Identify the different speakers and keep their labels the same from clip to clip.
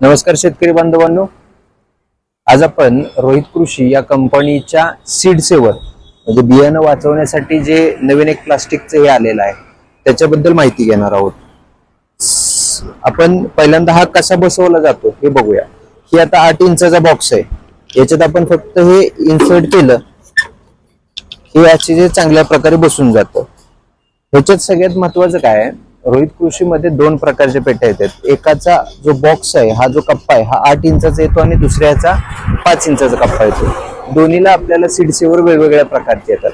Speaker 1: नमस्कार शेतकरी बांधवांनो, आज आपण रोहित कृषी या कंपनीच्या सीड सेवर म्हणजे बियाणं वाचवण्यासाठी जे नवीन एक प्लास्टिकचं हे आलेलं आहे त्याच्याबद्दल माहिती घेणार आहोत. आपण पहिल्यांदा हा कसा बसवला जातो हे बघूया. ही आता 8 इंचाचा बॉक्स आहे. याच्यात आपण फक्त हे इन्सर्ट केलं हे असे जे चांगल्या प्रकारे बसून जातं. ह्याच्यात सगळ्यात महत्वाचं काय आहे, रोहित कृषी मध्ये 2 प्रकारचे पेट्या येतात. एकाचा जो बॉक्स आहे, हा जो कप्पा आहे हा 8 इंचाचा येतो आणि दुसऱ्याचा 5 इंचाचा कप्पा येतो. दोन्हीला आपल्याला सीड सेवर वेगवेगळ्या प्रकारचे येतात.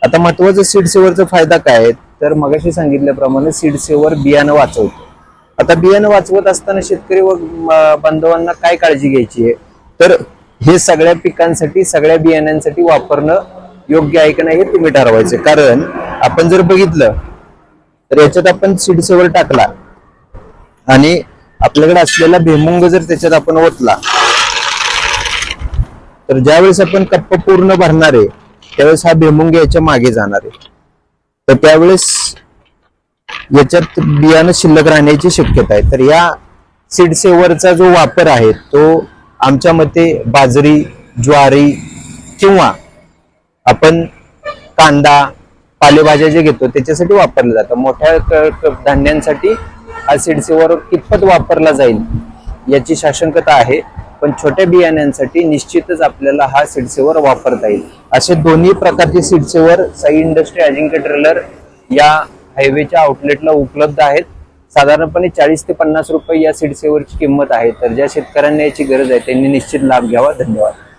Speaker 1: आता महत्वाचं सीड सेवरचा फायदा काय आहे, तर मगाशी सांगितल्याप्रमाणे सीड सेवर बियाणं वाचवतो. आता बियाणं वाचवत असताना शेतकरी व बांधवांना काय काळजी घ्यायची आहे, तर हे सगळ्या पिकांसाठी सगळ्या बियाण्यांसाठी वापरणं योग्य आहे की नाही हे तुम्ही ठरवायचं. कारण आपण जर बघितलं तर याच्यात आपण सीड सेवर टाकला आणि आपल्याकडे असलेला भुईमुग जर त्याच्यात आपण ओतला तर ज्यावेळेस आपण कप्पा पूर्ण भरणार आहे त्यावेळेस हा भुईमुग याच्या मागे जाणार आहे. तर त्यावेळेस याच्यात बियाणं शिल्लक राहण्याची शक्यता आहे. तर या सीड सेवरचा जो वापर आहे तो आमच्या मते बाजरी, ज्वारी किंवा आपण कांदा, पालेभाज्या जे घेतो त्याच्यासाठी वापरलं जातं. मोठ्या धान्यांसाठी हा सीड सेवर कितपत वापरला जाईल याची साशंकता आहे, पण छोट्या बियाण्यांसाठी निश्चितच आपल्याला हा सीड सेवर वापरता येईल. असे दोन्ही प्रकारचे सीड सेवर साई इंडस्ट्री अजिंक्य ट्रेलर या हायवेच्या आउटलेटला उपलब्ध आहेत. साधारणपणे 40 ते 50 रुपये या सीड सेवरची किंमत आहे. तर ज्या शेतकऱ्यांना याची गरज आहे त्यांनी निश्चित लाभ घ्यावा. धन्यवाद.